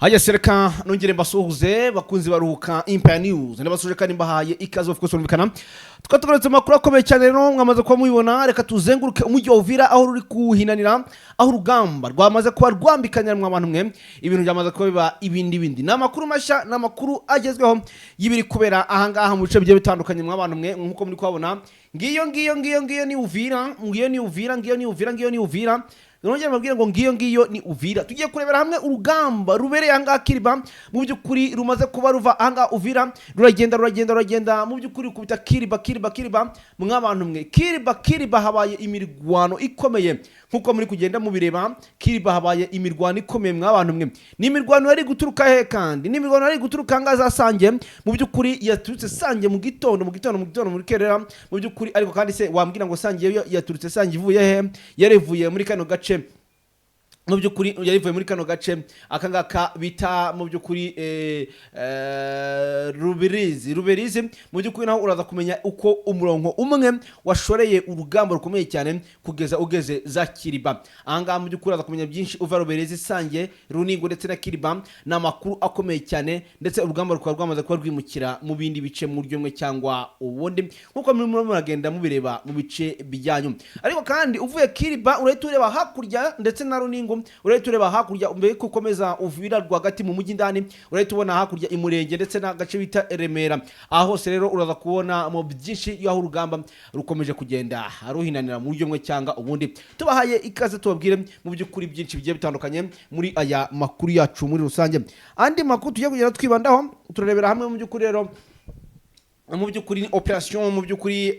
Haya sereka nongere mbasuhuze bakunzi baruhuka Empire News ndabasuje kandi mbahaye ikaze of course urumvikana twatugarutse makuru akomeye cyane rero mwamaze kuba mubibona reka tuzenguruke umujyi wa Uvira aho ruri kuhinanira aho urugamba rwamaze kuba rwambikanya mu abantu mwe ibintu byamaze kuba biba ibindi namakuru mashya namakuru agezweho yibiri kubera ahangaha mu bice bigiye bitandukanye mu abantu mwe nkuko muri kwabona ngiyo ni Uvira ngiyo ni Uvira nongeye mabwira ngo ngiyo ni Uvira tugiye kurebera hamwe urugamba rubereye hanga Kiriba mu byukuri rumaze kuba ruva hanga Uvira ruragenda mu byukuri kubita Kiriba mwabantu mwe Kiriba habaye imirwano ikomeye nkuko muri kugenda mu bireba Kiriba habaye imirwano ikomeye mwabantu mwe ni imirwano yari guturuka he kandi ni imirwano yari guturuka hanga za Sange mu byukuri yaturutse Sange mu gitondo muri kerera mu byukuri ariko kandi se wambwira ngo Sange yaturutse Sange ivuye he yarevuye muri kano gace mu byukuri yarivuye muri kano gace akangaka bita mu byukuri Ruberizi mu byukuri naho uraza kumenya uko umurongo umwe washoreye urugamba rukomeye cyane kugeza ugeze za Kiriba ahanga mu byukuri uraza kumenya byinshi uva Ruberizi Sange Runingo ndetse na Kiriba na makuru akomeye cyane ndetse urugamba rukaba rwamaze kuba rwimukira mu bindi bice mu buryo mwe cyangwa ubundi nkuko muri muragenda mubireba mu bice bijyanyu ariko kandi uvuye Kiriba urahita ureba hakurya ndetse na Runingo urahita ureba hakurya mbere kukomeza Uvira rwagati mu mujyi ndani urahita ubona hakurya imurenge ndetse na gace bita Remera aho hose rero uraza kubona mu byinshi yaho urugamba rukomeje kugenda ruhinanira mu buryo mwe cyangwa ubundi tubahaye ikaze tubabwire mu byukuri byinshi bigiye bitandukanye muri aya makuru yacu muri rusange andi makuru tugiye kugenda twibandaho turarebera hamwe mu byukuri rero mu byukuri operation mu byukuri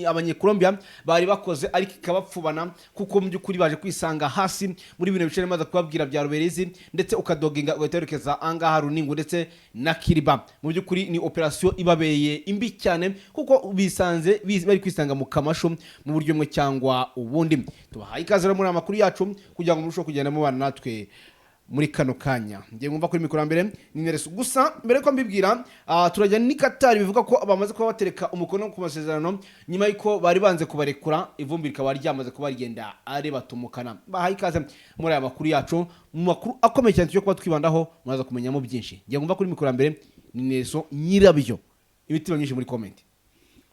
abanye-Colombia bari bakoze ariko ikabapfubana kuko mu byukuri baje kwisanga hasi muri bino bice maze kubabwira bya Ruberizi ndetse ukadoginga ugaterekeza angaha Runingo ndetse na Kiriba mu byukuri ni operation ibabeye imbi cyane kuko bisanze bari kwisanga mu kamasho mu buryo mwe cyangwa ubundi tubahaye ikaze muri amakuru yacu kugira ngo murusho kugenda mubana natwe muri kano kanya ngiye ngumva kuri mikoro mbere ni Nereso gusa mbere ko mbibwira turajya ni Qatar bivuga ko abamaze kuba batereka umukono ku masezerano nyuma y'iko bari banze kubarekura ivumbi rikaba ryamaze kuba rigenda ari batumukana bahaye ikaze muri aya makuru yacu mu makuru akomeye cyane cyo kuba twibandaho muraza kumenyamo byinshi ngiye ngumva kuri mikoro mbere ni Nereso nyirabyo ibitiro nyinshi muri comment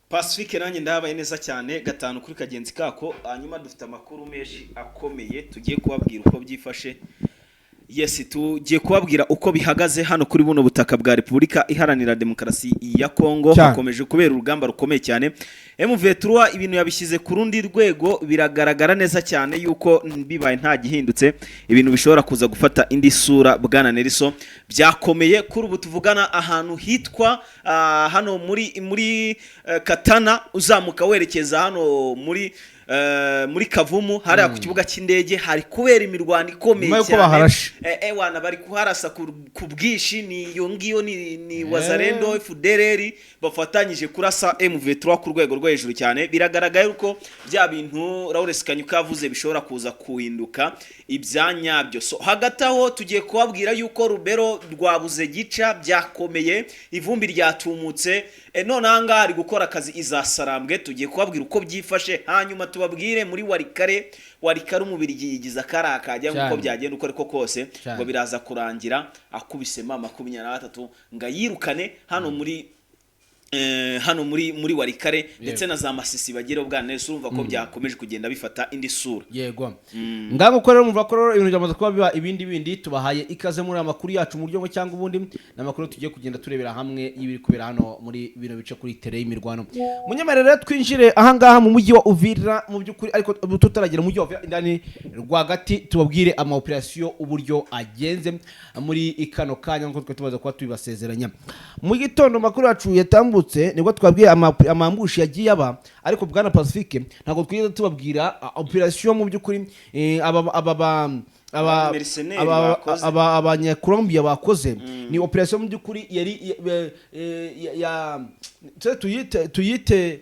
Pacifique nanjye ndabaye neza cyane gatanu kuri kagenzi kako hanyuma dufite amakuru menshi akomeye tugiye kubabwira uko byifashe. Yes, tugiye kubabwira uko bihagaze hano kuri buno butaka bwa Republika Iharanira Demokarasi ya Kongo hakomeje kubera urugamba rukomeye cyane. M23 ibintu yabishyize ku rundi rwego biragaragara neza cyane yuko bibaye nta gihindutse ibintu bishobora kuza gufata indi sura bwana Nelson byakomeye kuri ubu tuvugana ahantu hitwa hano muri Katana uzamuka werekeza hano muri Kavumu hari ku kibuga cy'indege hari kubera imirwano ikomeye cyane wana bari kuharasa ku bwishi ni yongiyo ni Wazalendo FDLR bafatanyije kurasa M23 ku rwego rwo hejuru cyane biragaragaye uko bya bintu Lawrence Kanyuka yavuze bishobora kuza kuhinduka ibyanyabyo so hagati aho tugiye kubabwira yuko Rubero rwabuze gica byakomeye ivumbi ryatumutse none anga ari gukora akazi izasarambwe tugiye kubabwira uko byifashe hanyuma tubabwire muri warikare umubiri yigiza karakajya nkuko byagenda uko ariko kose ngo biraza kurangira akubise mama 23 ngayirukane hano muri warikare ndetse na za masisi bagire bwa Nelson urumva ko byakomeje kugenda bifata indi sura yego ngaho ukorera umva ko ibintu byamaze kuba biba ibindi tubahaye ikaze muri amakuru yacu mu buryo cyangwa ubundi namakuru tugiye kugenda turebera hamwe ibiri kubera hano muri bino bice kuri tele y'imirwano munyemerere twinjire ahangaha mu mujyi wa Uvira mu byukuri ariko tutaragera mu mujyi wa Uvira indani rwagati tubabwire ama operation uburyo agenze muri ikano kanya nko twe tubaza kuba tubibasezeranya mu gitondo makuru yacu yatambu nibwo twabwiye amambushi yagiye aba ariko bwana Pacifique ntago twiye tubabwira operation mu byukuri abanye-Colombia bakoze ni operation mu byukuri yari tuyite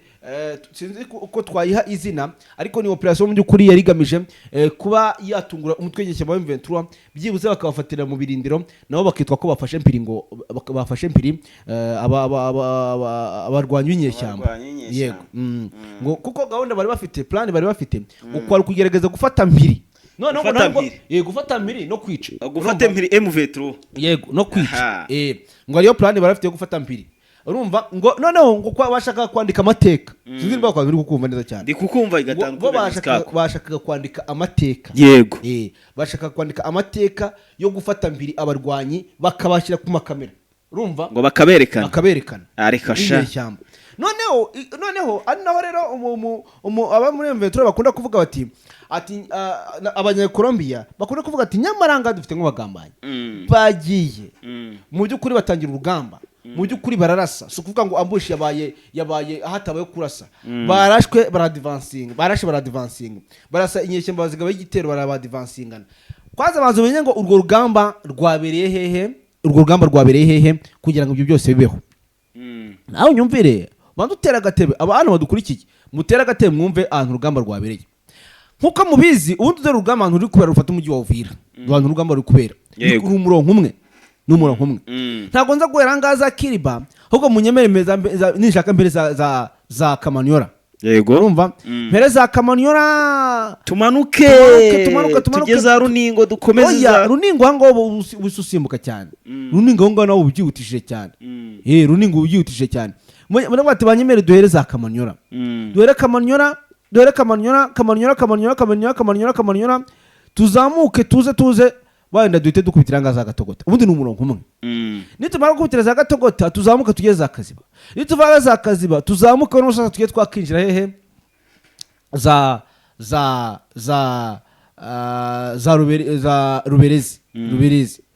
sinzi uko twayiha izina ariko ni operation mu byukuri yari gamije kuba yatungura umutwe w'inyeshyamba wa M23 byibuze bakabafatira mu birindiro nabo bakitwa ko bafashe mpiri abarwanyi w'inyeshyamba yego ngo kuko gahunda bari bafite plan bari bafite uko ari kugerageza gufata mpiri noneho ngo ntabwo gufata mpiri no kwica gufata mpiri M23 yego no kwica ngo ariyo plan barafite yo gufata mpiri urumva ngo noneho ngo bashaka kwandika amateka sinzi niba kwa biri kukumva neza cyane ndi kukumva igatanga bashaka kwandika amateka yego bashaka kwandika amateka yo gufata mpiri abarwanyi bakabashyira ku makamera urumva ngo bakaberekana areka sha noneho ari naho rero aba muri M23 bakunda kuvuga bati abanyakolombia bakunda kuvuga ati nyamaranga dufite nk'abagambanyi bagiye mu by'ukuri batangira urugamba mu by'ukuri bararasa si ukuvuga ngo ambush yabaye hatabaye kurasa barashwe baradivansinga barasa inyeshyamba bazigabaye igitero barabadivansingana kwaza bazo menye ngo urwo rugamba rwabereye hehe kugira ngo ibyo byose bibeho nawe nyumvire bandutera agatebe abantu badukurikiye mutera agatebe mwumve ahantu urugamba rwabereye nkuko mubizi ubundi dore urugamba ahantu ruri kubera rufata umujyi wa Uvira ahantu urugamba ruri kubera ni umurongo umwe ntabwo nza guhera ngaza Kiriba ahubwo munyemere nishaka mbere za Kamanyola yego urumva mbere za Kamanyola tumanuke tugeza Runingo dukomeza Runingo hango ubususimbuka cyane Runingo hango nawo ubyihutishije cyane Runingo ubyihutishije cyane muri bati banyemere duhere za Kamanyola duhere Kamanyola tuzamuke tuze wenda duhite dukubitira ngaza Gatogota ubundi ni umurongo umwe nitumara gukubitira za Gatogota tuzamuka tugeze za Kaziba nituvaga za Kaziba tuzamuka no sasa tugiye twakinjira hehe za Ruberezi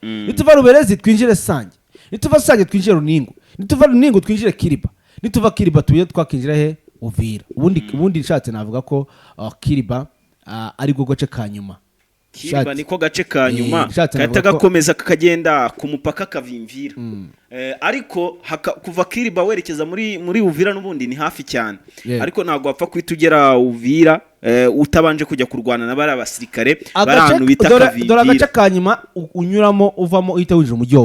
nituva Ruberezi twinjire Sange nituva Sange twinjire Runingo nituva Runingo twinjire Kiriba nituva Kiriba tugiye twakinjira he Uvira ubundi nshatse navuga ko Kiriba ari go gace kanyuma Kiriba niko gace kanyuma katagakomeza kakagenda ku mupaka kavimvira ariko kuva Kiriba werekeza muri Uvira n'ubundi ni hafi cyane ariko ntago wapfa kwitugera Uvira utabanje kujya kurwana na bari abasirikare barantu bita kavimvira dore agace kanyuma unyuramo uvamo uhita winjira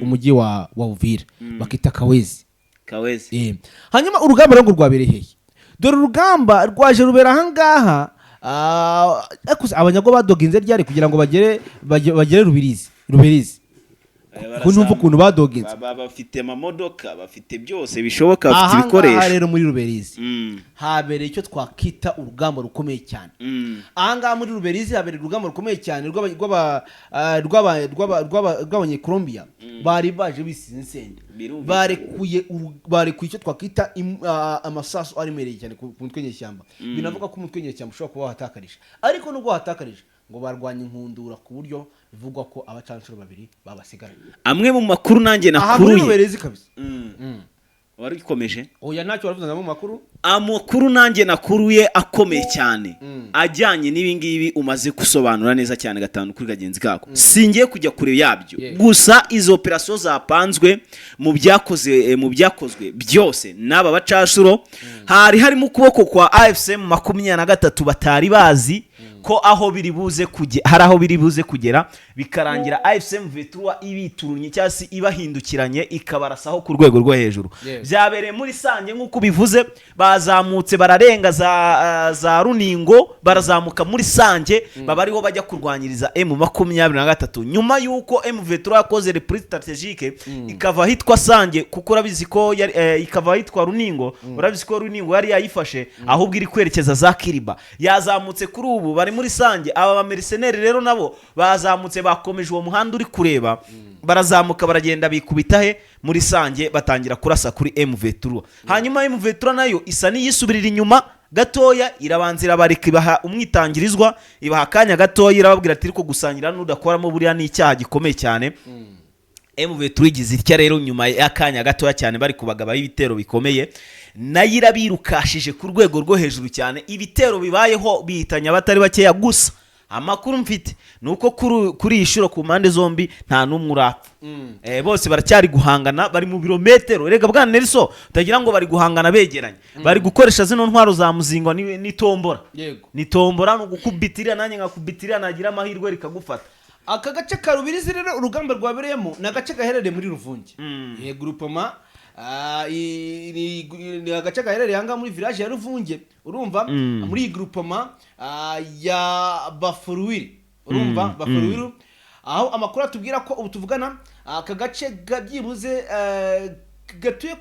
umujyi wa Uvira bakita Kawezi hanyuma urugamba rwo rwabereye hehe dore urugamba rwaje rubera ahangaha abanyago badoginze ryari kugira ngo bagere Ruberizi kunumva ukuntu badoginze bafite amamodoka bafite byose bishoboka bafite ibikoresho aha rero muri Ruberizi habereye icyo twakita urugamba rukomeye cyane ahangaha muri Ruberizi habereye urugamba rukomeye cyane rw'abanyakolombia bari baje bisize insende barekuye icyo twakita amasasu aremereye cyane ku mutwe w'inyeshyamba binavuga ko umutwe w'inyeshyamba ushobora kuba wahatakarije ariko nubwo wahatakarije ngo barwanye inkundura ku buryo bivugwa ko abacanshuro babiri babasigaranye amwe mu makuru nanjye nakuruye Ruberezi kabisa wari ukomeje oya ntacyo waravuze mu makuru amakuru nanjye nakuruye akomeye cyane ajyanye n'ibingibi umaze gusobanura neza cyane gatanu kuri kagenzi kako singiye kujya kure yabyo gusa izo operation zapanzwe mu byakozwe byose n'aba bacashuro hari harimo ukuboko kwa AFCM 23 batari bazi ko aho biri buze kugera bikarangira AFCM 23 ibiturunye cyasi ibahindukiranye ikabarasaho ku rwego rwo hejuru byabereye muri Sange nkuko bivuze bazamutse bararenga za Runingo barazamuka muri Sange babariho bajya kurwanyiriza M23 nyuma yuko M23 yakoze reprise strategique ikava hitwa Sange kuko urabizi ko ikava hitwa Runingo urabizi ko Runingo yari yayifashe ahubwo iri kwerekeza za Kiriba yazamutse kuri ubu bari muri Sange aba mercenaires rero nabo bazamutse bakomeje uwo muhanda uri kureba barazamuka baragenda bikubita he muri Sange batangira kurasa kuri M23 hanyuma M23 nayo isa n'iyisubirira inyuma gatoya irabanzira bareka ibaha umwitangirizwa ibaha kanya gatoya irababwira ati riko gusangira n'udakoramo buriya ni icyaha gikomeye cyane M23 igize itya rero nyuma y'akanya gatoya cyane bari kubagaba ibitero bikomeye nayo irabirukashije ku rwego rwo hejuru cyane ibitero bibayeho bihitanya batari bakeya gusa amakuru mfite nuko kuri ishuro ku mpande zombi nta numwe urapfa bose baracyari guhangana bari mu birometero rega bwana Nelson utagira ngo bari guhangana begeranye bari gukoresha zino ntwaro za muzingo ni tombora no gukubitirira nanjye ngakubitirira nagira amahirwe rikagufata aka gace ka Rubirizi rero urugamba rwabereyemo na gace gaherereye muri Ruvungi groupement ni agace gaherereye aha ngaha muri village ya Ruvunge urumva muri groupement ya Bafuruwiri urumva Bafuruwiri aho amakuru atubwira ko ubu tuvugana aka gace byibuze gatuye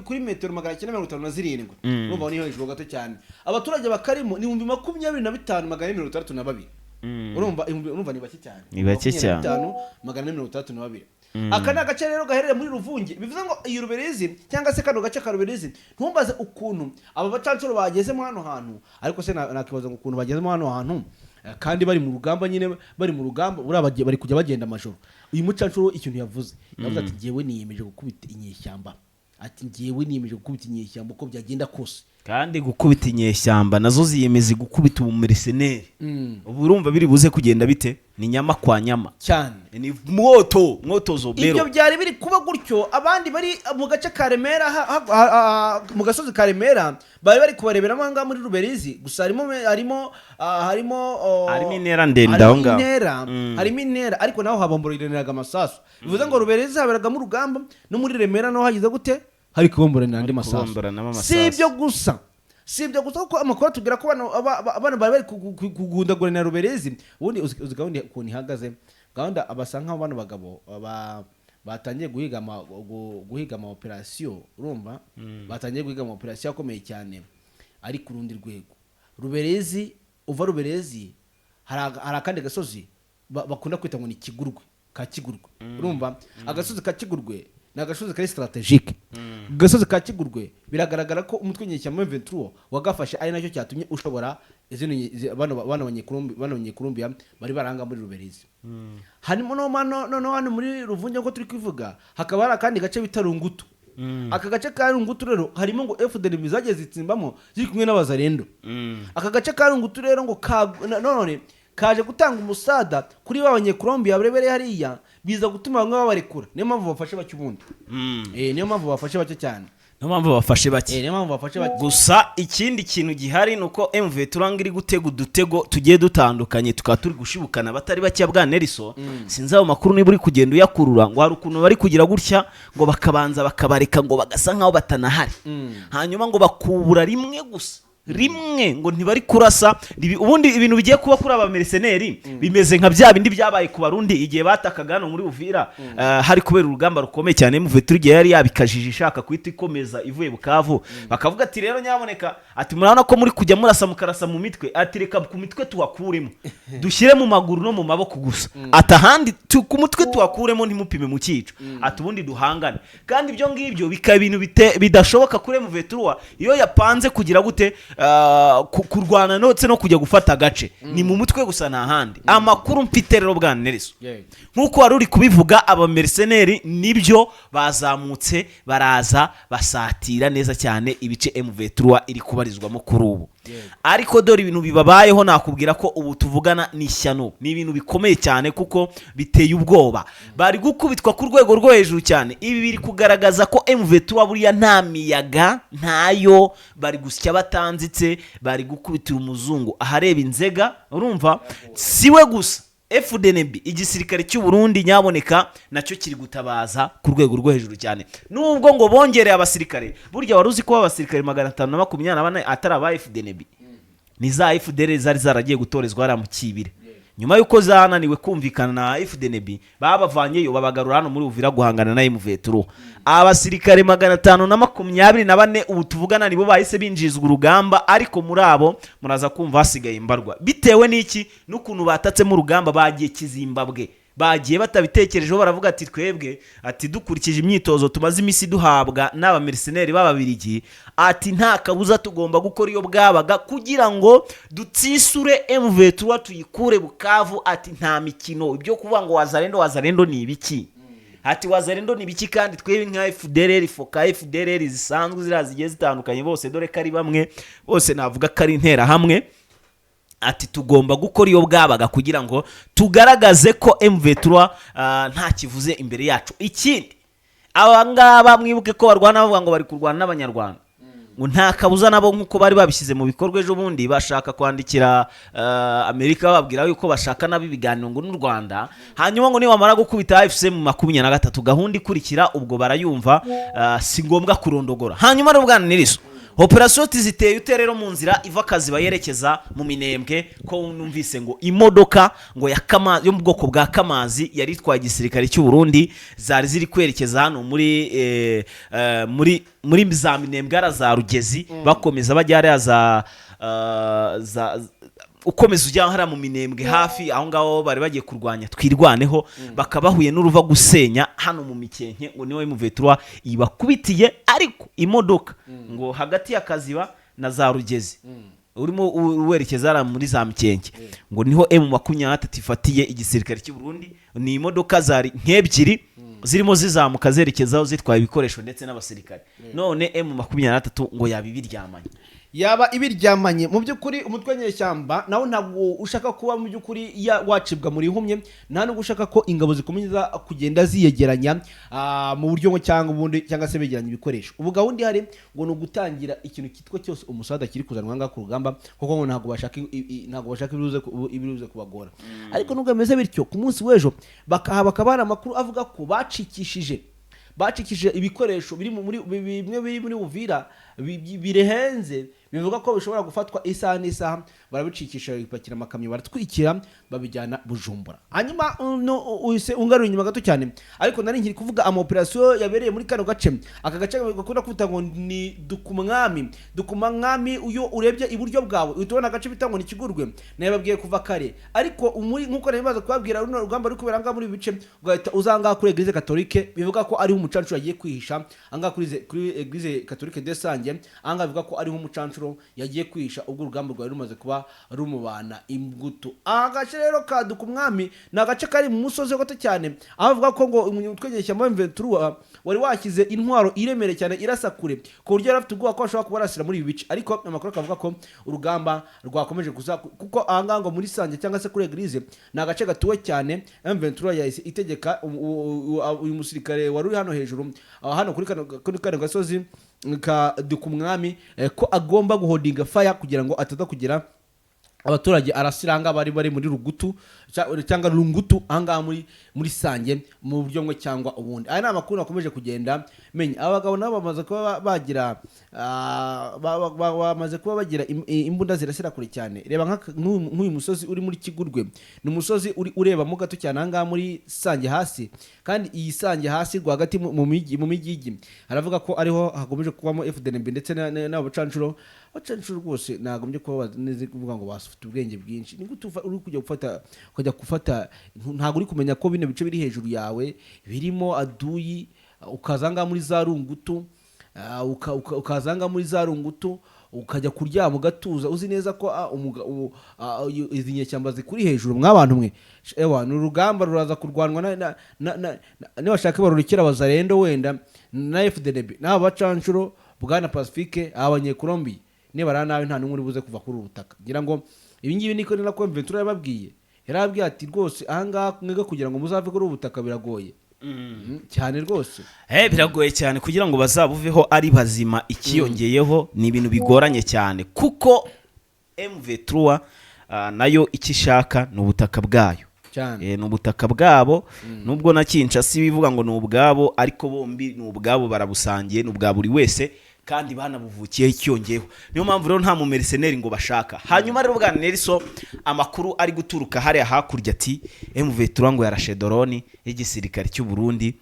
kuri metero 957 urumva niho hejuru gato cyane abaturage bakarimo ni 25,662 urumva ni bake cyane ni bake cyane 25,662 aka ni agace rero gaherereye muri Ruvunge bivuze ngo iyi Ruberizi cyangwa se kano gace ka Ruberizi ntumbaze ukuntu aba bacancuro bagezemo hano hantu ariko se nakibaza ngo ukuntu bagezemo hano hantu kandi bari mu rugamba nyine bari mu rugamba bari kujya bagenda amajoro uyu mucancuro ikintu yavuze ati ngiyewe niyemeje gukubita inyeshyamba uko byagenda kose kandi gukubita inyeshyamba nazo ziyemeza gukubita umumeriseneri ubu urumva biri buze kugenda bite ni nyama kwa nyama cyane ni moto zobero ibyo byari biri kuba gutyo abandi bari mu gace ka Remera mu gasozi ka Remera bari kubareberamo anga muri Ruberizi gusa harimo intera ndende aho ngaho harimo intera ariko naho habomboraniraga amasasu bivuze ngo Ruberizi haberaga mu rugamba no muri Remera naho hagize gute hari kubomborana andi masasu si ibyo gusa kuko amakuru tugira ko abana bari kugundagurana Ruberizi ubundi uzi gahunda ukuntu ihagaze gahunda abasa nk'aho bano bagabo batangiye guhiga ama operation urumva batangiye guhiga ama operation akomeye cyane ari ku rundi rwego Ruberizi hari akandi gasozi bakunda kwita ngo ni Kigurwe urumva agasozi ka Kigurwe na gasozi kari strategique gasozi ka Kigurwe biragaragara ko umutwe nyeshyamba M23 wagafashe ari nacyo cyatumye ushobora bano banyekurumbi bari baranga muri Ruberizi harimo no muri Ruvunge ko turi kwivuga hakaba hari akandi gace bita Rungutu aka gace ka Rungutu rero harimo ngo FDLB zagiye zitsimbamo ziri kumwe n'abazarendo aka gace ka Rungutu rero ngo none kaje gutanga umusada kuri b'abanyekurumbi barebere hariya biza gutuma bamwe babarekura niyo mpamvu bafashe bake ubundi niyo mpamvu bafashe bake cyane gusa ikindi kintu gihari nuko M23 iri gutega udutego tugiye dutandukanye tukaba turi gushibukana batari bake bwa Nelson sinzi aho makuru niba uri kugenda uyakurura ngo hari ukuntu bari kugira gutya ngo bakabanza bakabareka ngo bagasa nkaho batanahari hanyuma ngo bakubura rimwe gusa ngo ntibari kurasa ubundi ibintu bigiye kuba kuri aba merceneri bimeze nka bya bindi byabaye ku Barundi igihe batakaga hano muri Uvira hari kubera urugamba rukomeye cyane M23 igihe yari yabikajije ishaka kwita ikomeza ivuye Bukavu bakavuga ati rero nyaboneka ati murabona ko muri kujya murasa mukarasa mu mitwe ati reka ku mitwe tuwakuremo dushyire mu maguru no mu maboko gusa atahandi ku mutwe tuwakuremo ntimupime mu cyico ati ubundi duhangane kandi ibyo ngibyo bikaba ibintu bidashoboka kuri M23 iyo yapanze kugira gute kurwana notse no kujya gufata agace ni mu mutwe gusa nta handi amakuru mfite rero bwa Nelson nkuko wari uri kubivuga aba merceneri nibyo bazamutse baraza basatira neza cyane ibice M23 iri kubarizwamo kuri ubu ariko dore ibintu bibabayeho nakubwira ko ubu tuvugana ni ishyano ni ibintu bikomeye cyane kuko biteye ubwoba bari gukubitwa ku rwego rwo hejuru cyane ibi biri kugaragaza ko M23 buriya nta miyaga ntayo bari gusya batanzitse bari gukubitira umuzungu ahareba inzega urumva siwe gusa FDNB igisirikare cy'u Burundi nyaboneka nacyo kiri gutabaza ku rwego rwo hejuru cyane nubwo ngo bongereye abasirikare burya waruzi ko abasirikare 524 atari aba FDNB ni za FDL zari zaragiye gutorezwa ara mu Kibire nyuma yuko zananiwe kumvikana na FDNB babavanyeyo babagarura hano muri Uvira guhangana na M23 abasirikare 524 ubu tuvugana nibo bahise binjizwa urugamba ariko muri abo muraza kumva hasigaye imbarwa bitewe n'iki n'ukuntu batatse mu rugamba bagiye Kizimbabwe bagiye batabitekerejeho baravuga ati twebwe ati dukurikije imyitozo tumaze imisi duhabwa n'aba merceneri b'ababirigi ati nta kabuza tugomba gukora iyo bwabaga kugira ngo dutsisure M23 tuyikure Bukavu ati nta mikino ibyo kuvuga ngo wazarendo ni ibiki ati wazarendo ni ibiki kandi twebwe nka FDLR foka FDLR zisanzwe zirazigiye zitandukanye bose dore kari bamwe bose navuga kari intera hamwe ati tugomba gukora iyo bwabaga kugira ngo tugaragaze ko M23 nta kivuze imbere yacu ikindi abangaba mwibuke ko barwana bavuga ngo bari kurwana n'abanyarwanda ngo nta kabuza nabo nk'uko bari babishyize mu bikorwa ejo bundi bashaka kwandikira Amerika bababwira yuko bashaka nabo ibiganiro ngo n'u Rwanda, hanyuma ngo nibamara gukubita AFC mu 23 gahunda ikurikira ubwo barayumva, si ngombwa kurondogora. Hanyuma rero bwana Niriso, operasiyo ziteye ute rero mu nzira iva akazi bayerekeza mu Minembwe, ko numvise ngo imodoka ngo yo mu bwoko bwa Kamazi yari itwaye igisirikare cy'u Burundi zari ziri kwerekeza hano muri za Minembwe za Rugezi, bakomeza bajya hariya za ukomeza ujya hariya mu Minembwe hafi aho ngaho bari bagiye kurwanya twirwaneho, bakabahuye n'uruva gusenya hano mu Mikenke, ngo niwe M23 ibakubitiye, ariko imodoka ngo hagati y'akaziba na za Rugezi urimo werekeza muri za Mikenke, ngo niho M23 ifatiye igisirikare cy'u Burundi. Ni imodoka zari nk'ebyiri zirimo zizamuka zerekezaho zitwaye ibikoresho ndetse n'abasirikare, none M23 ngo yabibiryamanye yaba ibiryamanye. Mu by'ukuri umutwe nyeshyamba nawo ntabwo ushaka kuba mu by'ukuri wacibwa muri humye, nta nubwo ushaka ko ingabo zikomeza kugenda ziyegeranya mu buryo ngo cyangwa ubundi cyangwa se begeranya ibikoresho. Ubu gahunda ihari ngo ni ugutangira ikintu kitwa cyose umusada kiri kuzanwa ngaha ku rugamba, kuko ngo ntabwo bashaka ibiruze kubagora. Ariko nubwo bimeze bityo, ku munsi w'ejo bakabana amakuru avuga ko bacikishije ibikoresho bimwe biri muri Uvira birehenze, bivuga ko bishobora gufatwa isaha n'isaha, barabicikisha bipakira amakamyo baratwikira babijyana Bujumbura. Hanyuma uhise ungaruye inyuma gato cyane, ariko nari nkiri kuvuga operasiyo yabereye muri kano gace. Aka gace gakunda kuvuga ngo ni Dukumwami. Uyo urebye iburyo bwawe utubona agace bita ngo ni Kigurwe, naye babwiye kuva kare, ariko nkuko nabibaza kubabwira runo rugamba ruri kubera ngaha muri bice, ugahita uzanga kuri Eglise Catholique, bivuga ko ari umucancuro yagiye kwihisha anga kuri Eglise Catholique de Sange, anga bivuga ko ari umucancuro yagiye kwihisha ubwo urugamba rwari rumaze kuba rumubana imbuto. Agace rero ka Dukumwami na agace kari mu musozi gato cyane, aho bavuga ko ngo umutwenyeshya mu M23 wari wakize intwaro iremere cyane irasakure, ku buryo yarafite ubwoba ko ashobora kuba arasira muri ibi bice. Ariko amakuru akavuga ko urugamba rwakomeje kuko ahanga ngo muri Sange cyangwa se kuri Eglise na agace gatuwe cyane, M23 yahise itegeka uyu musirikare wari uri hano hejuru hano kuri kano gasozi ka Dukumwami ko agomba guhodinga fire kugira ngo ataza kugira abaturage arasiranga bari muri Rugutu cyangwa Rungutu anga muri Sange mu buryo ngo cyangwa ubundi. Aya ni amakuru akomeje kugenda menya. Abagabo nabo bamaze kuba bagira imbunda zirasira kure cyane. Reba nk'uyu musozi uri muri Kigurwe, ni umusozi uri ureba mu gato cyane anga muri Sange hasi, kandi iyi Sange hasi rwagati mu mijyi aravuga ko ariho hakomeje kubamo FDNB ndetse n'abacancuro rwose nagombye kuba neze kuvuga ngo basufite ubwenge bwinshi. Ni gute uri kujya gufata ntago uri kumenya ko bino bice biri hejuru yawe birimo aduyi, ukazanga muri za Rungutu, ukazanga muri za Rungutu ukajya kuryama ugatuza uzi neza ko izi nyeshyamba zikuri hejuru. Mwabantu mwe ewa ni urugamba ruraza kurwanwa nibashaka barurekera Bazarendo wenda na FDNB n'aba bacancuro bwana Pacifique abanyekolombi nibara nawe nta numwe buze kuva kuri ubutaka. Ngira ngo ibi ngibi niko ni nako M23 yababwiye, yarabwiye ati rwose ahanga mwega kugira ngo muzave kuri ubutaka biragoye cyane rwose. Biragoye cyane kugira ngo bazabuveho ari bazima. Ikiyongeyeho ni ibintu bigoranye cyane, kuko M23 nayo ikishaka ni ubutaka bwayo cyane, ni ubutaka bwabo. Nubwo na Kinshasa bivuga ngo ni ubwabo, ariko bombi ni ubwabo, barabusangiye, ni ubwa buri wese, kandi banabuvukiyeho ikiyongeyeho. Niyo mpamvu rero nta mu mercenary ngo bashaka. Hanyuma rero bwa Nelson, amakuru ari guturuka hariya hakurya ati M23 ngo yarashe drone y'igisirikare cy'u Burundi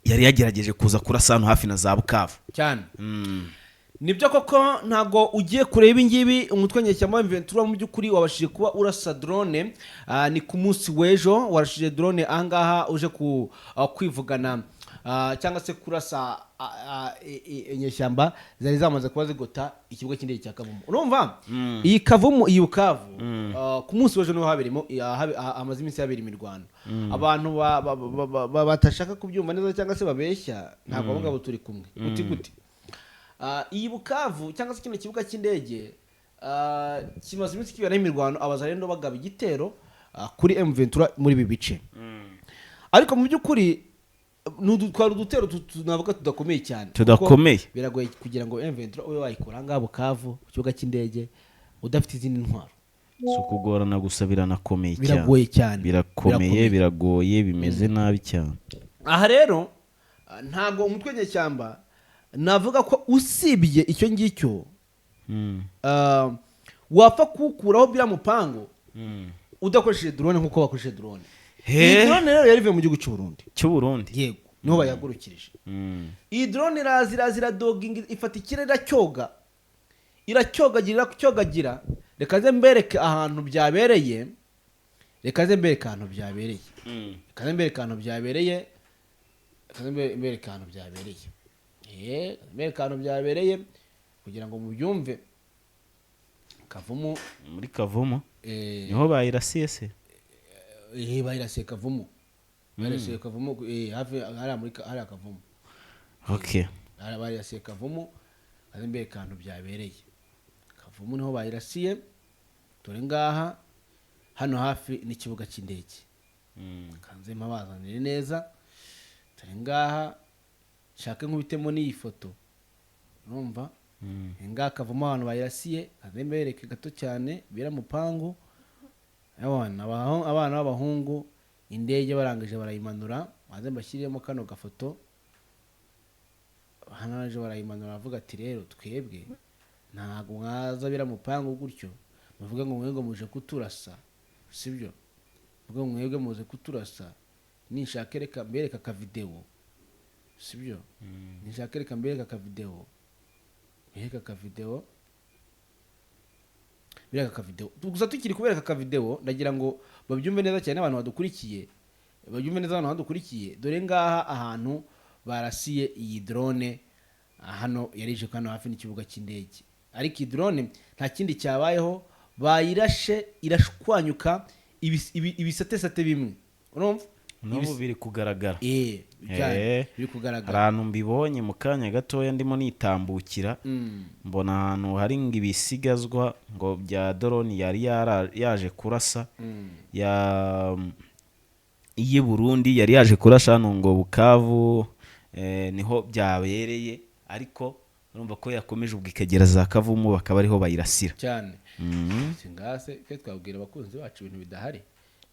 yari yagerageje kuza kurasa hano hafi na za Bukavu cyane. Nibyo koko ntago ugiye kureba ingibi umutwe nyeshyamba M23 mu by'ukuri wabashije kuba urasa drone. Ni ku munsi w'ejo warashije drone angaha uje kwivugana cyangwa se kurasa inyeshyamba zari zamaze kuba zigota ikibuga cy'indege cya Kavumu. Urumva iyi Kavumu, iyi Bukavu ku munsi w'ejo niho haberimo amaze iminsi yabera imirwano. Abantu batashaka kubyumva neza cyangwa se babeshya ntabwo bavuga turi kumwe uti gute. Iyi Bukavu cyangwa se kino kibuga cy'indege kimaze iminsi kibera imirwano, Abazarendo bagaba igitero kuri M23 muri ibi bice. Ariko mu by'ukuri twari udutero navuga tudakomeye cyane tudakomeye kuko biragoye kugira ngo M23 ube wayikora ahangaha Bukavu ku kibuga cy'indege udafite izindi ntwaro si ukugorana gusa biranakomeye cyane biragoye cyane birakomeye biragoye bimeze nabi cyane aha rero ntabwo umutwe nyeshyamba navuga ko usibye icyo ngicyo wapfa kuwukuraho biriya mupango udakoresheje drone nk'uko bakoresheje drone iyi drone rero yari ivuye mu gihugu cy'uburundi yego niho bayagurukirije iyi drone irazira dogingi ifata ikirere iracyogagira reka ze mbereke ahantu byabereye kugira ngo mubyumve Kavumu muri Kavumu niho bayirasiye se bayirasiye Kavumu hafi hari Kavumu okay bayirasiye Kavumu kandi mbere kantu byabereye Kavumu niho bayirasiye dore ngaha hano hafi n'ikibuga cy'indege kanze mabazanire neza dore ngaha shaka nkubitemo n'iyi foto urumva ngaha Kavumu abantu bayirasiye kandi mbereke gato cyane bira mupangu abana b'abahungu indege barangije barayimanura maze mbashyiriyemo kano gafoto hano aje barayimanura avuga ati rero twebwe ntago mwaza bira mupangu gutyo muvuga ngo mwego muje kuturasa sibyo muvuga ngo mwego muze kuturasa nishaka reka mbereka ka video sibyo nishaka reka mbereka ka video biraka ka video gusa tukiri kubereka ka video ndagira ngo babyumve neza cyane abantu badukurikiye dore ngaha ahantu barasiye iyi drone hano yarije kano hafi n'ikibuga cy'indege ariko iyi drone nta kindi cyabayeho bayirashe irashwanyuka ibisate bimwe urumva n'ubu biri kugaragara biri kugaragara ahantu mbibonye mu kanya gatoya ndimo nitambukira mbona ahantu hari ibisigazwa ngo bya drone yari yaje kurasa iye Burundi yari yaje kurasha hano ngo Bukavu niho byabereye ariko urumva ko yakomeje ubwikagera za Kavumu bakaba ariho bayirasira cyane singase ke twabwira abakunzi bacu ibintu bidahari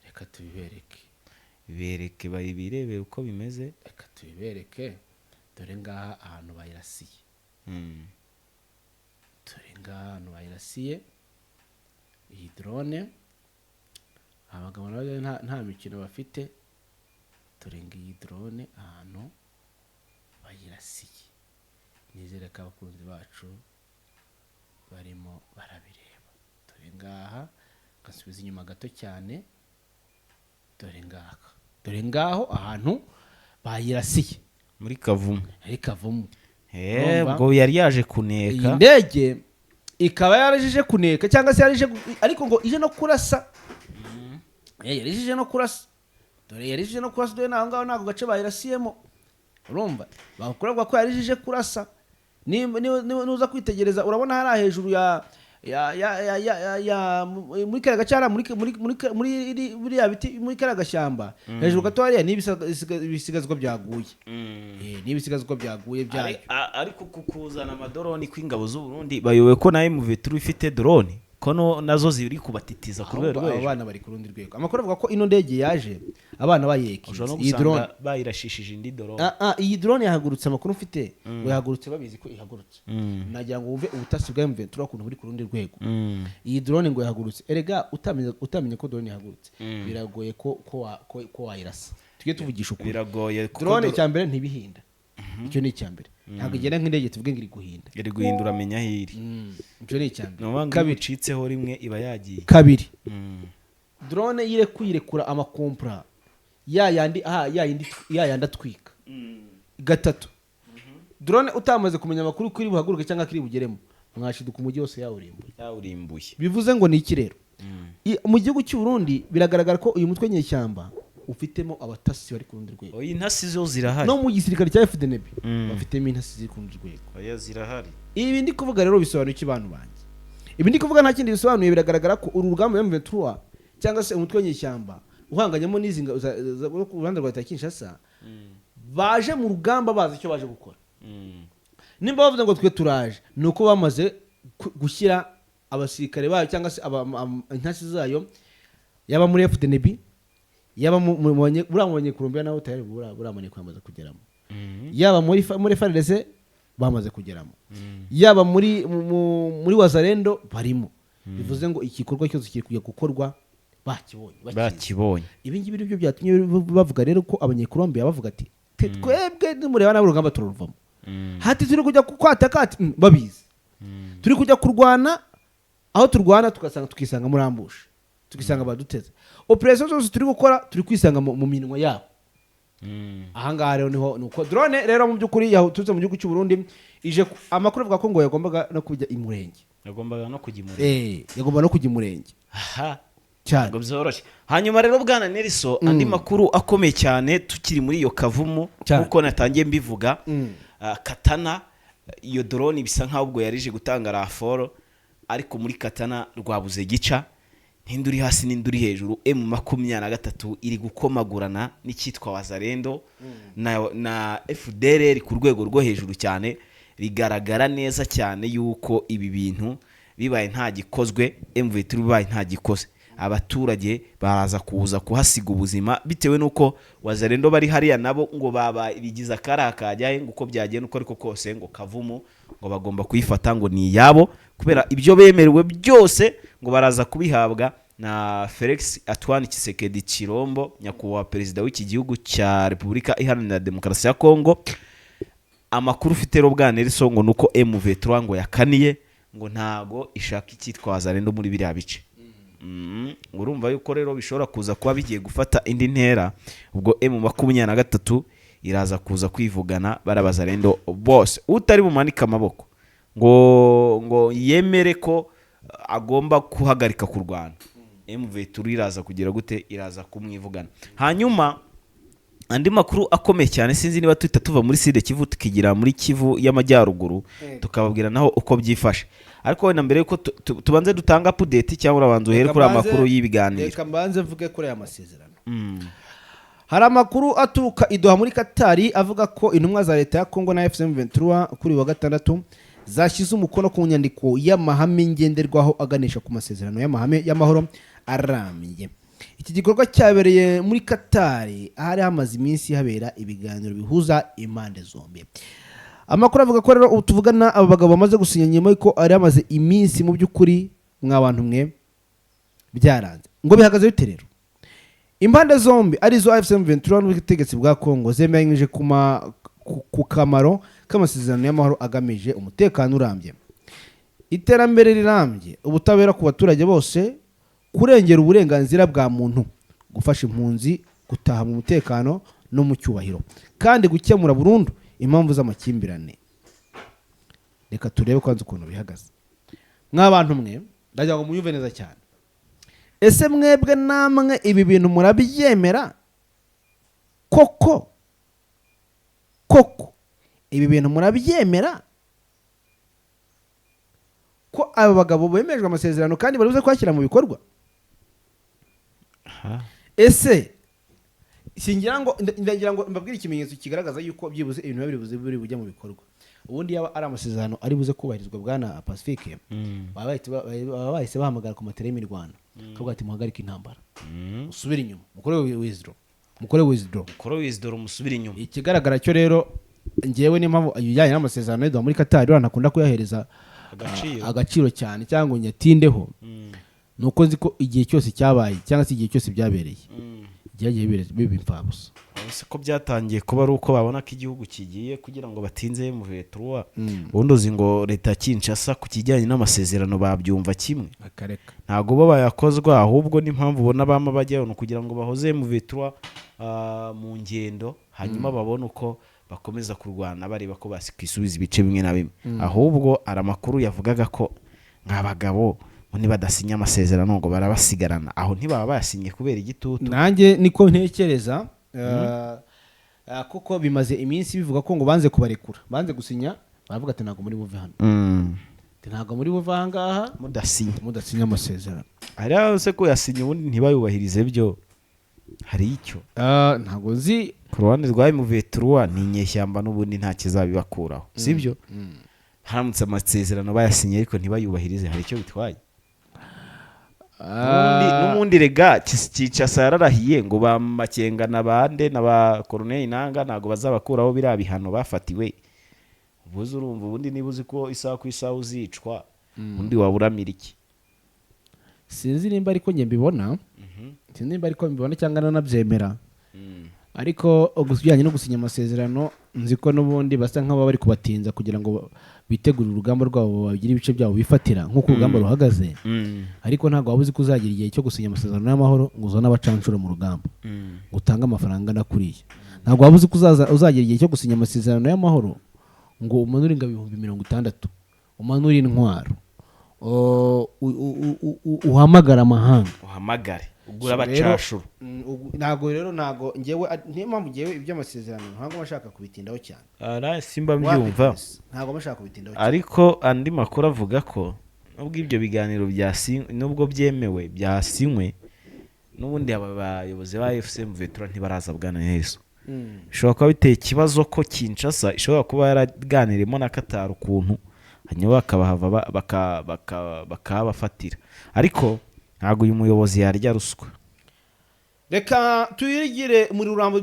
reka tubibereke bayibirebe uko bimeze reka tubibereke dore ngaha ahantu bayirasiye iyi drone abagabo nabo nta mikino bafite dore ngiyi drone ahantu bayirasiye nizere ko abakunzi bacu barimo barabireba dore ngaha gasubiza inyuma gato cyane dore ngaho ahantu bayirasiye muri Kavumu ubwo yari yaje kuneka iyi ndege ikaba yarajije kuneka cyangwa se yarije ariko ngo ije no kurasa yarije no kurasa dore naho ngaho ntabwo gace bayirasiyemo urumva bakurabwa ko yarije kurasa nuza kwitegereza urabona hari hejuru muri karaga cyara muri buriya biti muri karaga shyamba hejuru gato hariya n'ibisigazwa byaguye byayo ariko kukuzana amadoroni kw'ingabo z'u Burundi bayoboye ko na M23 ifite drone kono nazo ziri kubatitiza ku rwego rwo abana bari ku rundi rwego amakuru avuga ko ino ndege yaje abana bayekize iyi drone bayirashishije indi drone iyi drone yahagurutse amakuru mfite yahagurutse babizi ko ihagurutse nagira ngo wumve ubutasi bwa M23 ukuntu buri ku rundi rwego iyi drone ngo yahagurutse erega utamenye ko drone yahagurutse biragoye ko wayirasa tujye tuvugisha ukuri biragoye drone cyambere ntibihinda icyo ni icyambere ntabwo igenda nk'indege tuvuge ngo iri guhindura amenya hiri icyo ni icyambere kabiri icitseho rimwe iba yagiye kabiri drone yirekura amakompra yayandi atwika gatatu drone utamaze kumenya amakuru kuri buhaguruke cyangwa kiri bugeremo mwashiduka umujyi wose yawurimbuye bivuze ngo ni iki rero mu gihugu cy'u Burundi biragaragara ko uyu mutwe nyeshyamba ufitemo abatasi bari ku rundi rwego oyi intasi zo zirahari no mu gisirikare cya FDNB bafitemo intasi ziri ku rundi rwego oya zirahari ibi ndi kuvuga rero bisobanuye iki bantu banjye ibi ndi kuvuga nta kindi bisobanuye biragaragara ko uru rugamba M23 cyangwa se umutwe nyeshyamba uhanganyemo n'izinga ku ruhande rwa Kinshasa baje mu rugamba bazi icyo baje gukora. Nimba bavuze ngo twe turaje ni uko bamaze gushyira abasirikare bayo cyangwa se intasi zayo yaba muri FDNB yaba muri Colombia naho tayari buramanye kwamaze kugeramo, yaba muri FARDC bamaze kugeramo, yaba muri Wazalendo barimo. Bivuze ngo igikorwa cyose kiri kujya gukorwa bakibonye. Ibi ngibi nibyo byatumye bavuga rero ko Colombia bavuga ati twebwe nimureba nabo urugamba turuvamo, hati turi kujya kwataka babizi, turi kujya kurwana, aho turwana tukisanga muri ambush, tukisanga baduteze, operation zose turi gukora turi kwisanga mu minwa yabo. Ahangaha rero niho nuko drone rero mu byukuri yahututse mu gihugu cy'u Burundi ije amakuru avuga ko ngo yagombaga no kujya imurenge, yagomba no kujya imurenge. Aha cyane ngo byoroshye. Hanyuma rero bwana Nelson, andi makuru akomeye cyane tukiri muri iyo kavumu kuko natangiye mbivuga, Katana iyo drone bisa nkaho ubwo yarije gutanga raforo, ariko muri Katana rwabuze gica, ntinduri hasi n'induri hejuru. M23 iri gukomagurana n'icyitwa Wazalendo na FDLR ku rwego rwo hejuru cyane. Bigaragara neza cyane yuko ibi bintu bibaye nta gikozwe, M23 bibaye nta gikoze, abaturage baraza kuza kuhasiga ubuzima bitewe nuko Wazalendo bari hariya nabo ngo baba bigiza karakajyaye ngo uko byagenda uko ariko kose ngo kavumu ngo bagomba kuyifata ngo ni yabo, kubera ibyo bemerewe byose ngo baraza kubihabwa na Felix Antoine Tshisekedi Chilombo, nyakubahwa perezida w'iki gihugu cya Repubulika Iharanira Demokarasi ya Kongo. Amakuru ufite rero bwa Nelson ngo nuko M23 ngo yakaniye ngo ntago ishaka icyitwa Wazalendo muri biriya bice. Urumva yuko rero bishobora kuza kuba bigiye gufata indi ntera, ubwo M23 iraza kuza kwivugana barabazalendo bose, utari bumanika amaboko ngo yemere ko agomba kuhagarika kurwana. M23 iraza kugira gute, iraza kumwivugana. Hanyuma andi makuru akomeye cyane, sinzi niba tuva muri Sud Kivu tukigira muri Kivu y'amajyaruguru tukababwira naho uko byifashe, ariko wenda mbere yuko tubanze dutanga update cyangwa urabanza uhere kuri amakuru y'ibiganiro. Reka mbanze mvuge kuri aya masezerano. Hari amakuru aturuka idoha muri Katari avuga ko intumwa za leta ya Kongo na FCM23 kuri wa gatandatu zashyize umukono ku nyandiko y'amahame ngenderwaho aganisha ku masezerano y'amahame y'amahoro arambye. Iki gikorwa cyabereye muri Katari, ahari hamaze iminsi habera ibiganiro bihuza impande zombi. Amakuru avuga ko rero utuvugana aba bagabo bamaze gusinya nyuma yuko ari amaze iminsi mu by'ukuri mw'abantu mwe byaranze. Ngo bihagaze bite rero? Impande zombi arizo FCM23 n'ubutegetsi bwa Kongo zemeranyije ku kamaro k'amasezerano y'amahoro agamije umutekano urambye, iterambere rirambye, ubutabera ku baturage bose, kurengera uburenganzira bwa muntu, gufasha impunzi gutaha mu mutekano no mu cyubahiro, kandi gukemura burundu impamvu z'amakimbirane. Reka turebe kwanza ukuntu bihagaze. Mw'abantu mwe ndagira ngo muyumve neza cyane. Ese mwebwe namwe ibi bintu murabyemera? Koko ibi bintu murabyemera ko aba bagabo bemejwe amasezerano kandi bari buze kwakira mu bikorwa? Ese singira ngo ndagira ngo mbabwire ikimenyetso kigaragaza yuko byibuze ibintu biri bujya mu bikorwa. Ubundi yaba ari amasezerano ari buze kubahirizwa bwana Pacifique, bahise bahamagara ku matele y'imirwano kavuga ati muhagarike intambara, usubire inyuma, mukore withdraw musubire inyuma. Ikigaragara cyo rero ngewe n'impamvu ayujyanye n'amasezerano y'Idoha muri Qatar nakunda kuyahereza agaciro cyane cyangwa nyatindeho, nuko nzi ko igihe cyose cyabaye cyangwa se igihe cyose byabereye byagiye bibimfabusa. Ese ko byatangiye kuba ari uko babona ko igihugu kigiye kugira ngo batinze M23, ubundi uzi ngo leta Kinshasa ku kijyanye n'amasezerano babyumva kimwe, ntago bo bayakozwa, ahubwo n'impamvu ubona bama bajyayo no kugira ngo bahoze M23 mu ngendo, hanyuma babone uko bakomeza kurwana bareba ko basikisubiza ibice bimwe na bimwe. Ahubwo ari amakuru yavugaga ko nk'abagabo niba badasinya amasezerano ngo barabasigarana, aho ntibaba bayasinye kubera igitutu. Nanjye niko ntekereza, kuko bimaze iminsi bivuga ko ngo banze kubarekura, banze gusinya, baravuga ati ntago muri buve hano, ntago muri buve aha ngaha mudasinya amasezerano. Hariya se ko yasinye ubundi ntibayubahirize byo, hari icyo ntago nzi ku ruhande rwa M23 ni inyeshyamba n'ubundi nta kizabibakuraho sibyo haramutse amasezerano bayasinye ariko ntibayubahirize hari icyo bitwaye n'umundi rega Kinshasa yararahiye ngo bamakengana bande n'aba Colonel Nanga ntago bazabakuraho biriya bihano bafatiwe ubuze urumva ubundi niba uzi ko isaha ku isaha uzicwa undi waburamira iki sinzi nimba ariko njye mbibona sinzi nimba ariko mbibona cyangwa nanabyemera ariko bijyanye no gusinya amasezerano nzi ko n'ubundi basa nk'abo bari kubatinza kugira ngo bitegure urugamba rwabo bagire ibice byabo bifatira nk'uko urugamba ruhagaze ariko ntabwo waba uzi ko uzagira igihe cyo gusinya amasezerano y'amahoro ngo uzane abacanshuro mu rugamba ngo utange amafaranga nakuriye ntabwo waba uzi ko uzagira igihe cyo gusinya amasezerano y'amahoro ngo umanure ingabo 60,000 umanure intwaro uhamagara amahanga uhamagare ugura abacashuru ntago ngewe niyo mpamvu ngewe iby'amasezerano ntabwo bashaka kubitindaho cyane simba mbyumva ntabwo bashaka kubitindaho cyane ariko andi makuru avuga ko nubwo ibyo biganiro nubwo byemewe byasinywe n'ubundi aba bayobozi ba FCM Vetura ntibaraza bwana Nelson bishobora kuba biteye ikibazo ko Kinshasa ishobora kuba yaraganirimo na Qatar ukuntu hanyuma bakabahava bakabafatira ariko ntabwo uyu muyobozi yarya ruswa reka tuyigire muri Rurambo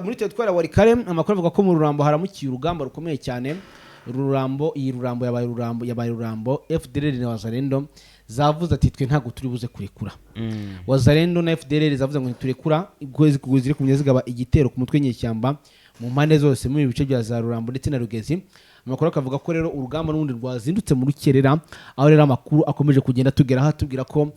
muri Tetwara Warikare amakuru avuga ko mu Rurambo haramukiye urugamba rukomeye cyane Rurambo yabaye Rurambo FDLR na Wazalendo zavuze ati twe ntago turi buze kurekura Wazalendo na FDLR zavuze ngo ntiturekura kwezi kuguzire kumye zigaba igitero ku mutwe nyeshyamba mu mpande zose mu bice bya za Rurambo ndetse na Rugezi amakuru akavuga ko rero urugamba n'ubundi rwazindutse mu rukerera aho rero amakuru akomeje kugenda tugeraho tubwira ko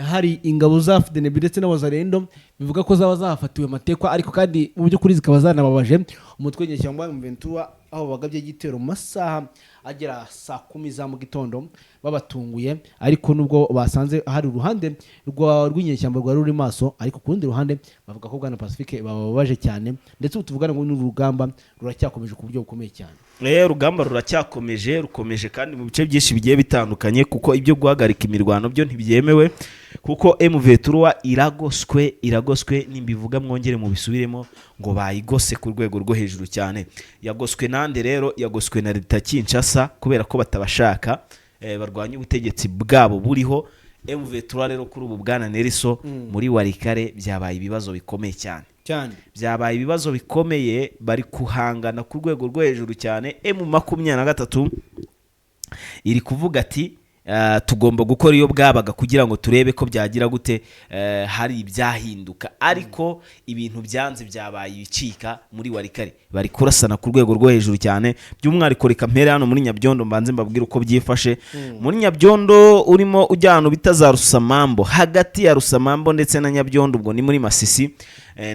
hari ingabo za FDNB ndetse n'Abazalendo bivuga ko zaba zafatiwe amatekwa ariko kandi mu by'ukuri zikaba zanababaje umutwe nyeshyamba mu Ventura aho bagabye igitero mu masaha agera saa 10 za mu gitondo babatunguye ariko nubwo basanze hari uruhande rw'inyeshyamba rwa ruri maso ariko ku rundi ruhande bavuga ko bwana Pacifique bababaje cyane ndetse utuvugana ngo n'urugamba ruracyakomeje ku buryo bukomeye cyane urugamba rukomeje kandi mu bice byinshi bigiye bitandukanye kuko ibyo guhagarika imirwano byo ntibyemewe kuko M23 iragoswe nimbivuga mwongere mu bisubiremo ngo bayigose ku rwego rwo hejuru cyane yagoswe nande rero yagoswe na leta Kinshasa kubera ko batabashaka barwanya ubutegetsi bwabo buriho M23 rero kuri ubu bwana Nelson muri Warikare byabaye ibibazo bikomeye cyane byabaye ibibazo bikomeye bari kuhangana ku rwego rwo hejuru cyane M23 iri kuvuga ati tugomba gukora iyo bwabaga kugira ngo turebe ko byagira gute hari ibyahinduka ariko ibintu byanze byabaye ibicika muri Warikare bari kurasana ku rwego rwo hejuru cyane by'umwariko reka mpere hano muri Nyabyondo mbanze mbabwira uko byifashe muri Nyabyondo urimo ujyana bitaza Rusamambo hagati ya Rusamambo ndetse na Nyabyondo ubwo ni muri Masisi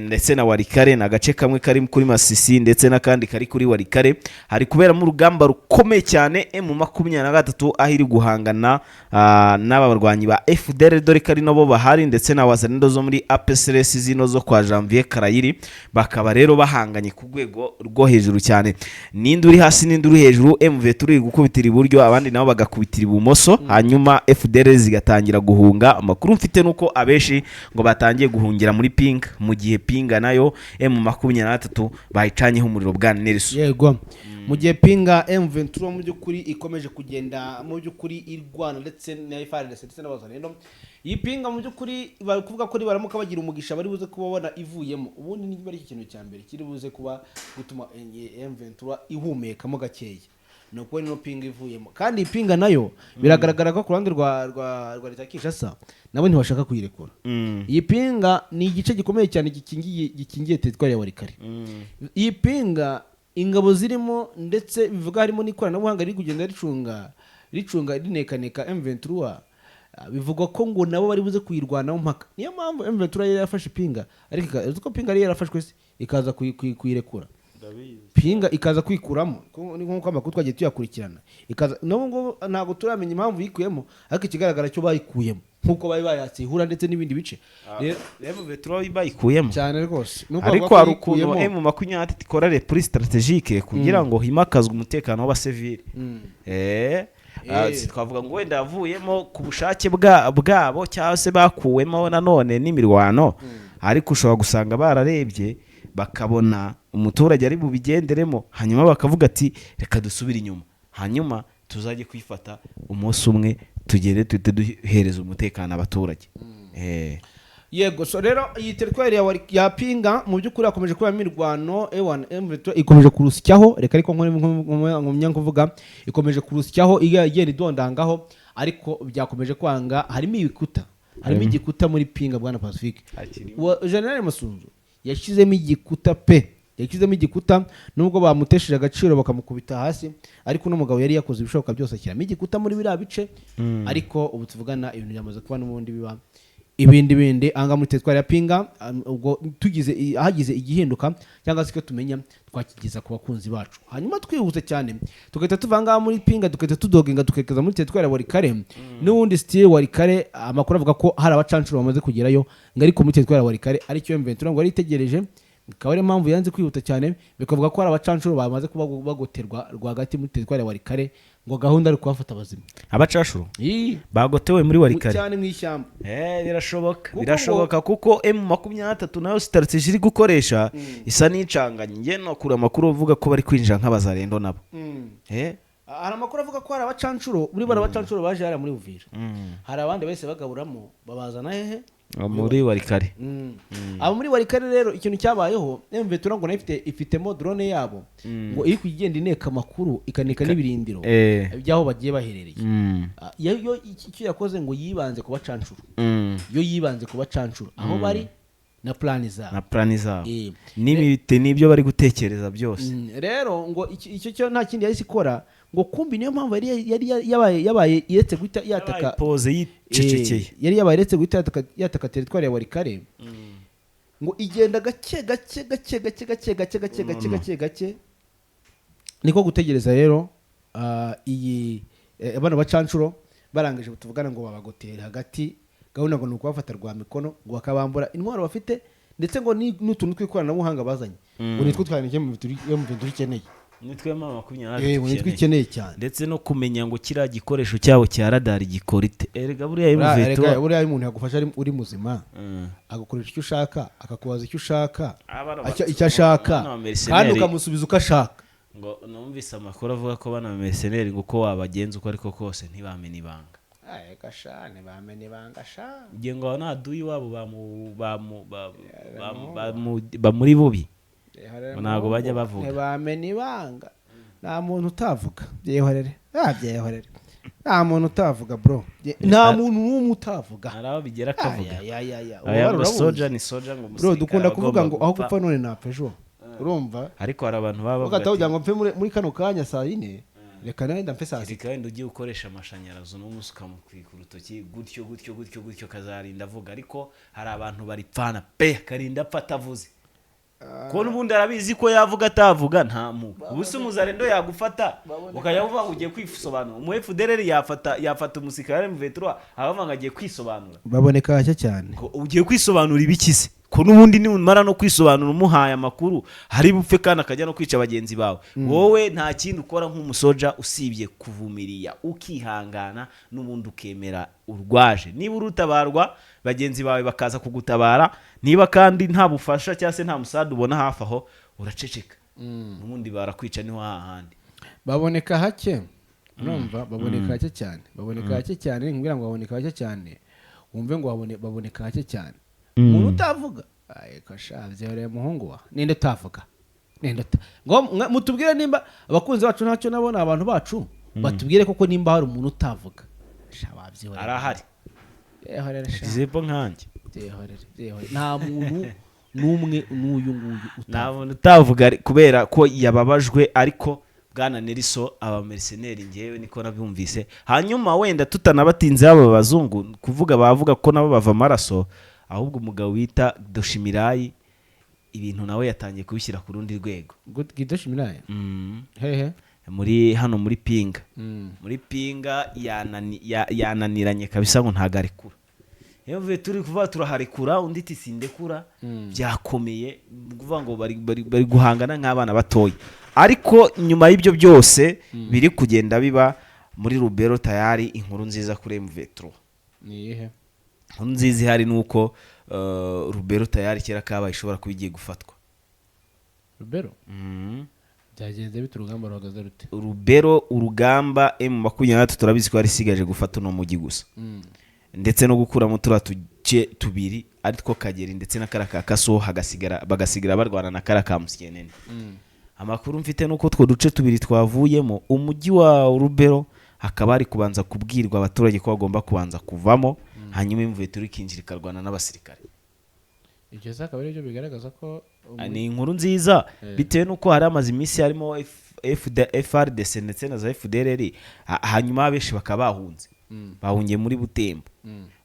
ndetse na Warikare na gace kamwe kari kuri Masisi ndetse nakandi kari kuri Warikare hari kubera mu rugamba rukomeye cyane M23 ahiri guhangana n'abarwanyi ba FDLR dore kari nabo bahari ndetse na Wazalendo zo muri APSRS zino zo kwa Janvier Karayiri bakaba rero bahanganye ku rwego rwo hejuru cyane nindi uri hasi nindi uri hejuru M23 iri gukubitira iburyo abandi nabo bagakubitira ibumoso hanyuma FDLR zigatangira guhunga amakuru mfite nuko abeshi ngo batangiye guhungira muri Pink mu gihe Pinga nayo M23 bayicanyeho umuriro bwa Nelson yego mu gihe Pinga M23 mu by'ukuri ikomeje kugenda mu by'ukuri irwana ndetse na FARDC ndetse n'Abazalendo iyi Pinga mu by'ukuri bari kuvuga ko baramuka bagira umugisha bari buze kubabona ivuyemo ubundi ni bari ikintu cya mbere kiri buze kuba gutuma M23 ihumekamo gakeya nuko no Pinga ivuyemo kandi ipinga nayo biragaragara ko ku ruhande rwa leta Kinshasa nabo ntibashaka kuyirekura iyi Pinga ni igice gikomeye cyane gikingiye Tetwara ya Warikare iyi Pinga ingabo zirimo ndetse bivuga harimo n'ikoranabuhanga riri kugenda ricunga rinekaneka M23 bivugwa ko ngo nabo bari buze kuyirwanaho mpaka niyo mpamvu M23 yari yafashe Pinga ariko uko Pinga yari yarafashwe ikaza kuyirekura Pinga ikaza kwikuramo nkuko amakuru twagiye tuyakurikirana ikaza nabo ntago turamenya impamvu yikuyemo ariko ikigaragara cyo bayikuyemo nkuko bari bayatsihura ndetse n'ibindi bice rero vetro bayikuyemo cyane rwose ariko hari ukuntu M23 ikora reprise strategique kugira ngo himakazwe umutekano w'abasivili twavuga ngo wenda yavuyemo ku bushake bwabo cyangwa se bakuwemo nanone n'imirwano ariko ushobora gusanga bararebye bakabona umuturage ari bubigenderemo hanyuma bakavuga ati reka dusubire inyuma hanyuma tuzajye kwifata umunsi umwe tugere tuhite duhereza umutekano abaturage. Yego, so rero iyi teritwari ya Pinga mu by'ukuri akomeje kuba imirwano M23 ikomeje kurusyaho, reka ariko nkomya kuvuga ikomeje kurusyaho igenda idondangaho, ariko byakomeje kwanga. Harimo igikuta muri Pinga bwana Pacifique. General Masunzu yashizemo igikuta nubwo bamutesheje agaciro bakamukubita hasi, ariko n'umugabo yari yakoze ibishoboka byose ashyiramo igikuta muri biriya bice, ariko ubu tuvugana ibintu byamaze kuba n'ubundi biba ibindi anga muri teritwari ya Pinga. Ubwo hagize igihinduka cyangwa se icyo tumenya twakigeza ku bakunzi bacu, hanyuma twihuse cyane tugahita tuvanga muri Pinga tugahita tudoginga tukekeza muri teritwari ya Walikale. N'ubundi still Walikale amakuru avuga ko hari abacancuro bamaze kugerayo, ngo ariko muri teritwari ya Walikale aricyo M23 ngo aritegereje, bikaba ari impamvu yanze kwihuta cyane, bikavuga ko hari abacancuro bamaze kuba bagoterwa rwagati muri teritwari ya Walikale, ngo gahunda ari kubafata abazima. Abacashuro bagotewe muri Walikale cyane mu ishyamba. Birashoboka kuko M23 nayo strategy iri gukoresha isa n'icanganye. Nge no kura amakuru avuga ko bari kwinjira nk'abazarendo nabo. Hari amakuru avuga ko hari abacancuro muri abacancuro baje hari muri Uvira. Hari abandi bese bagaburamo babazana hehe muri Walikale. Abo muri Walikale rero ikintu cyabayeho, M23 ngo ifitemo drone yabo ngo iri kugenda ineka makuru ikanika n'ibirindiro byaho bagiye baherereye. Yo icyo yakoze ngo yibanze ku bacancuro aho bari na plani zabo n'imite n'ibyo bari gutekereza byose. Rero ngo icyo cyo nta kindi yahise ikora, ngo kumbi niyo mpamvu yari yabaye iretse guhita yataka pose yicecekeye, yari yabaye iretse guhita yataka teritwari ya Walikale. Ngo igenda gake niko gutegereza rero iyi abana bacancuro barangije tuvugana ngo babagotera hagati, gahunda ngo nuko bafata rwa mikono ngo bakabambura intwaro bafite, ndetse ngo n'utuntu tw'ikoranabuhanga bazanye ngo nitwo twanike mu bintu dukeneye, nitwe mama 20 twikeneye cyane, ndetse no kumenya ngo kira gikoresho cyabo cya radar gikora ite. Erega buriya umuntu yagufasha uri muzima agakoresha icyo ushaka, akakubaza icyo ushaka, icyo ashaka, kandi ukamusubiza uko ashaka. Ngo numvise amakuru avuga ko bana mercenaire ngo ko wabagenza uko ariko kose ntibamene ibanga. Gashane bamene ibanga sha ngiye ngo naduyi wabo bamuri bubi ntago bajya bavuga ntibamene ibanga. Nta muntu utavuga byehorere nta muntu utavuga bro, nta muntu n'umwe utavuga. Haraho bigera akavuga aya soja ni soja ngo bro, dukunda kuvuga ngo aho gupfa none napejo, urumva. Ariko hari abantu baba bagatavuga ngo mpe muri kano kanya saa 4 reka nenda mpe saa 6 kandi ugiye ukoresha amashanyarazi n'umunsi ukamutwika urutoki gutyo kazarinda avuga. Ariko hari abantu baripfana pe karinda apfa atavuze, ko n'ubundi arabizi ko yavuga atavuga nta mu ubuse umuzarendo yagufata ukajya uvuga ugiye kwisobanura. Umu FDLR yafata umusikare M23 abavanga agiye kwisobanura, baboneka hake cyane ko ugiye kwisobanura ibikize, ko n'ubundi nimara no kwisobanura umuhaye amakuru hari bupfe kandi akajya no kwica bagenzi bawe. Wowe nta kindi ukora nk'umusoja usibye kuvumiriya ukihangana n'ubundi ukemera urwaje. Niba urutabarwa bagenzi bawe bakaza kugutabara, niba kandi nta bufasha cyangwa se nta musada ubona hafi aho uraceceka, n'ubundi barakwica niho hahandi. Baboneka hake, urumva, baboneka hake cyane ngira ngo baboneka hake cyane, wumve ngo baboneka hake cyane. Umuntu utavuga kashavye yare muhungu wa ninde utavuga ngo mutubwire nimba abakunzi bacu ntacyo nabona abantu bacu batubwire koko nimba hari umuntu utavuga shabavye arahari zipo nkanje nta muntu numwe n'uyu nguyu utavuga kubera ko yababajwe. Ariko bwana Nelson aba mercenaire ngewe niko nabyumvise. Hanyuma wenda tutanabatinze aba bazungu kuvuga bavuga ko nabo bava amaraso, ahubwo umugabo wita Doshimirayi ibintu nawe yatangiye kubishyira ku rundi rwego. Doshimirayi hehe muri hano muri Pinga muri Pinga yananiranye kabisa ngo ntagarekura. Yewe turi kuva turaharekura undi tisindekura byakomeye kuvuga ngo bari guhangana nk'abana batoya. Ariko nyuma y'ibyo byose biri kugenda biba muri Rubero tayari inkuru nziza kuri M23 nihe nziza ihari nuko Rubero tayari kera kabaye ishobora kubigiye gufatwa. Rubero byagenze bite urugamba ruhagaze rute? Rubero urugamba M23 turabizi ko yarisigaje gufata uno mujyi gusa ndetse no gukuramo turiya tuce tubiri ari two Kageri ndetse na Karaka Kaso bagasigara barwana na Karaka Musyenene. Amakuru mfite nuko two duce tubiri twavuyemo umujyi wa Rubero hakaba ari kubanza kubwirwa abaturage ko bagomba kubanza kuvamo hanyuma imvuye turi kinjira ikarwana n'abasirikare. Ibyo zakaba ari byo bigaragaza ko ni inkuru nziza bitewe nuko hari amazi iminsi harimo FRDC ndetse na za FDLR hanyuma abenshi bakaba bahungiye muri Butembo.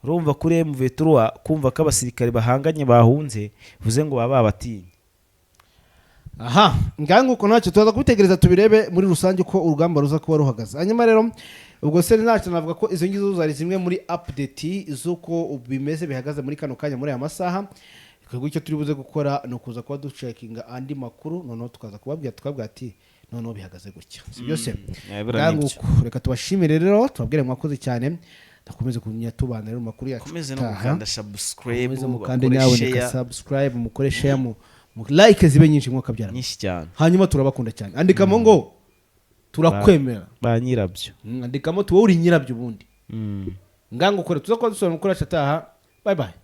Urumva kuri M23 kumva ko abasirikare bahanganye bahunze bivuze ngo baba batinye. Aha ngango uko ntacyo tuza kubitegereza tubirebe muri rusange ko urugamba ruza kuba ruhagaze. Hanyuma rero ubwo se ntacyo navuga ko izo ngizo zari zimwe muri update z'uko bimeze bihagaze muri kano kanya muri aya masaha. Icyo turi buze gukora no kuza kuba ducekinga andi makuru noneho tukaza kubabwira ati noneho bihagaze gutya si byose. Reka tubashimire rero tubabwire mwakoze cyane ndakomeze kunyatubana rero makuru yacu komeze no gukanda subscribe mukande nawe nika subscribe mukore share mu like zibe nyinshi mwaka byara nyinshi cyane hanyuma turabakunda cyane andikamo ngo turakwemera ba nyirabyo andikamo tuwo uri nyirabyo ubundi ngango ukore tuza kuba dusubira mukora chataha bye bye.